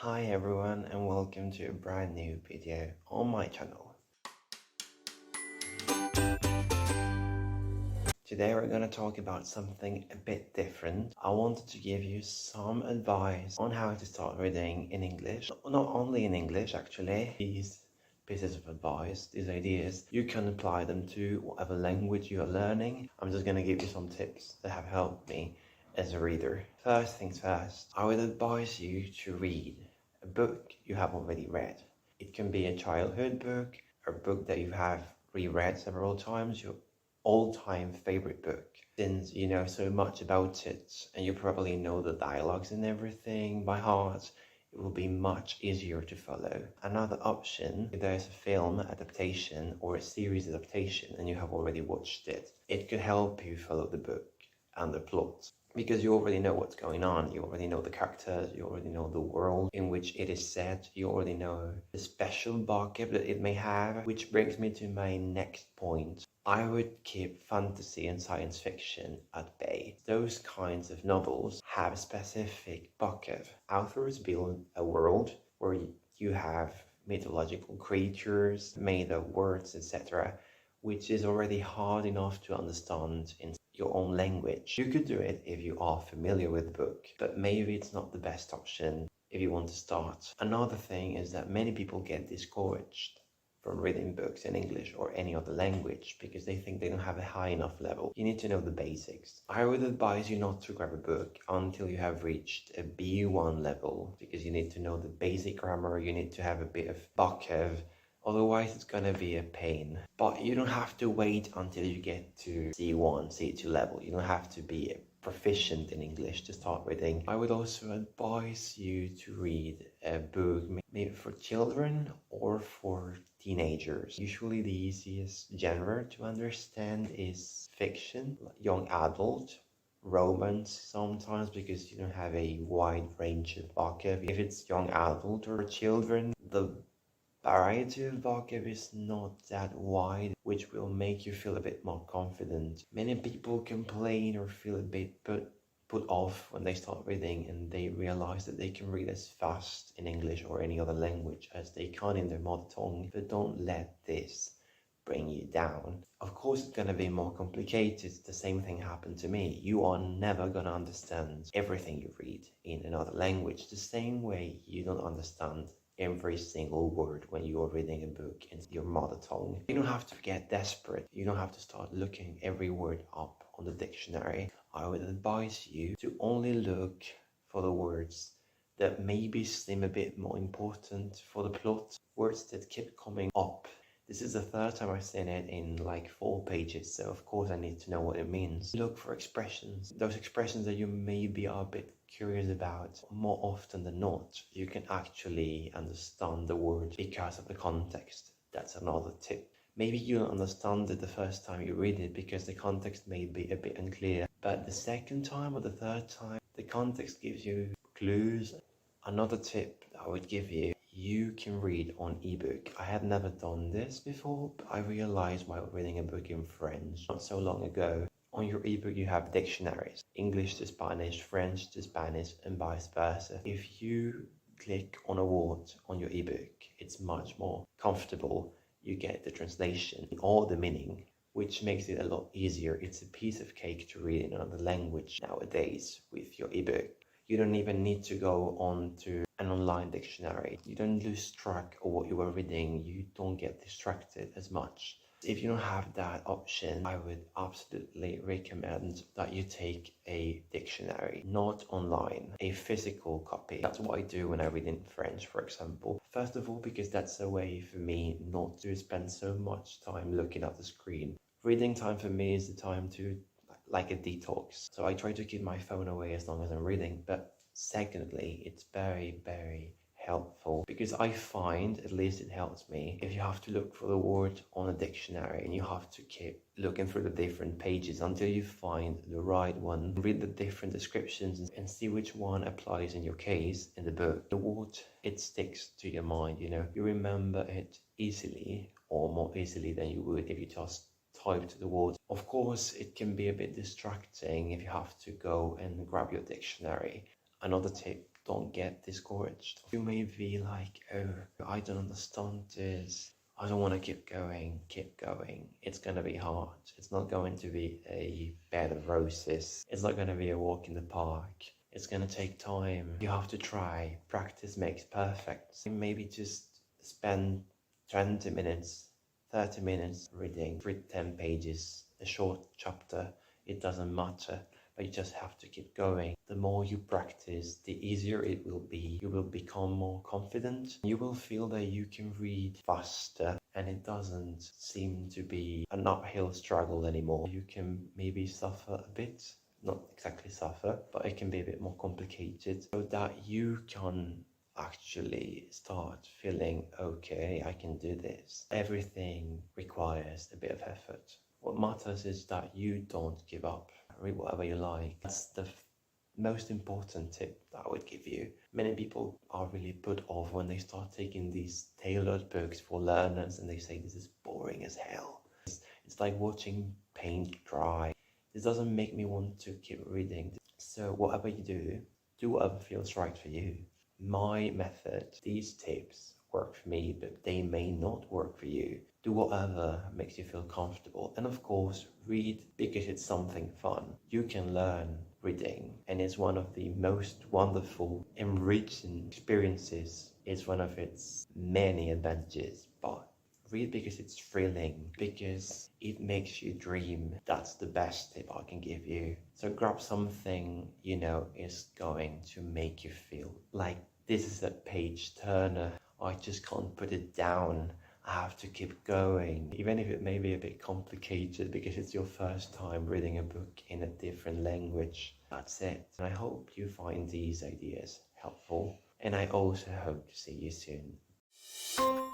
Hi everyone and welcome to a brand new video on my channel. Today we're going to talk about something a bit different. I wanted to give you some advice on how to start reading in English. Not only in English actually. These pieces of advice, these ideas, you can apply them to whatever language you're learning. I'm just going to give you some tips that have helped me as a reader. First things first, I would advise you to read a book you have already read. It can be a childhood book, or a book that you have reread several times, your all-time favorite book. Since you know so much about it and you probably know the dialogues and everything by heart, it will be much easier to follow. Another option, if there's a film adaptation or a series adaptation and you have already watched it, it could help you follow the book and the plot. Because you already know what's going on, you already know the characters, you already know the world in which it is set, you already know the special vocab that it may have, which brings me to my next point. I would keep fantasy and science fiction at bay. Those kinds of novels have specific vocab. Authors build a world where you have mythological creatures made of words, etc., which is already hard enough to understand in your own language. You could do it if you are familiar with the book, but maybe it's not the best option if you want to start. Another thing is that many people get discouraged from reading books in English or any other language because they think they don't have a high enough level. You need to know the basics. I would advise you not to grab a book until you have reached a B1 level, because you need to know the basic grammar, you need to have a bit of vocab. Otherwise, it's gonna be a pain. But you don't have to wait until you get to C1, C2 level. You don't have to be proficient in English to start reading. I would also advise you to read a book maybe for children or for teenagers. Usually the easiest genre to understand is fiction, young adult, romance sometimes, because you don't have a wide range of vocab. If it's young adult or children, the variety of vocab is not that wide, which will make you feel a bit more confident. Many people complain or feel a bit put off when they start reading and they realize that they can read as fast in English or any other language as they can in their mother tongue, but don't let this bring you down. Of course, it's going to be more complicated. The same thing happened to me. You are never going to understand everything you read in another language the same way you don't understand every single word when you are reading a book in your mother tongue. You don't have to get desperate. You don't have to start looking every word up on the dictionary. I would advise you to only look for the words that maybe seem a bit more important for the plot, words that keep coming up. This is the third time I've seen it in like 4 pages, so of course I need to know what it means. Look for expressions, those expressions that you maybe are a bit curious about. More often than not, you can actually understand the word because of the context. That's another tip. Maybe you don't understand it the first time you read it because the context may be a bit unclear, but the second time or the third time, the context gives you clues. Another tip I would give you, you can read on ebook. I had never done this before, but I realized while reading a book in French not so long ago. On your ebook you have dictionaries, English to Spanish, French to Spanish, and vice versa. If you click on a word on your ebook, it's much more comfortable. You get the translation or the meaning, which makes it a lot easier. It's a piece of cake to read in another language nowadays with your ebook. You don't even need to go on to an online dictionary. You don't lose track of what you were reading. You don't get distracted as much. If you don't have that option, I would absolutely recommend that you take a dictionary, not online, a physical copy. That's what I do when I read in French, for example. First of all, because that's a way for me not to spend so much time looking at the screen. Reading time for me is the time to like a detox. So I try to keep my phone away as long as I'm reading. But secondly, it's very, very helpful because I find, at least it helps me, if you have to look for the word on a dictionary and you have to keep looking through the different pages until you find the right one, read the different descriptions and see which one applies in your case in the book. The word, it sticks to your mind, you know, you remember it easily or more easily than you would if you just typed the word. Of course, it can be a bit distracting if you have to go and grab your dictionary. Another tip Don't get discouraged. You may be like, oh, I don't understand this. I don't want to keep going, keep going. It's going to be hard. It's not going to be a bed of roses. It's not going to be a walk in the park. It's going to take time. You have to try. Practice makes perfect. Maybe just spend 20 minutes, 30 minutes reading, read 10 pages, a short chapter. It doesn't matter, but you just have to keep going. The more you practice, the easier it will be. You will become more confident. You will feel that you can read faster, and it doesn't seem to be an uphill struggle anymore. You can maybe suffer a bit, not exactly suffer, but it can be a bit more complicated, so that you can actually start feeling, okay, I can do this. Everything requires a bit of effort. What matters is that you don't give up. Read whatever you like. That's the most important tip that I would give you. Many people are really put off when they start taking these tailored books for learners and they say this is boring as hell. It's like watching paint dry. This doesn't make me want to keep reading. So whatever you do whatever feels right for you. My method, these tips work for me, but they may not work for you. Do whatever makes you feel comfortable. And of course, read because it's something fun. You can learn reading, and it's one of the most wonderful, enriching experiences. It's one of its many advantages, but read because it's thrilling, because it makes you dream. That's the best tip I can give you. So grab something you know is going to make you feel like this is a page turner. I just can't put it down. I have to keep going, even if it may be a bit complicated because it's your first time reading a book in a different language. That's it. And I hope you find these ideas helpful, and I also hope to see you soon.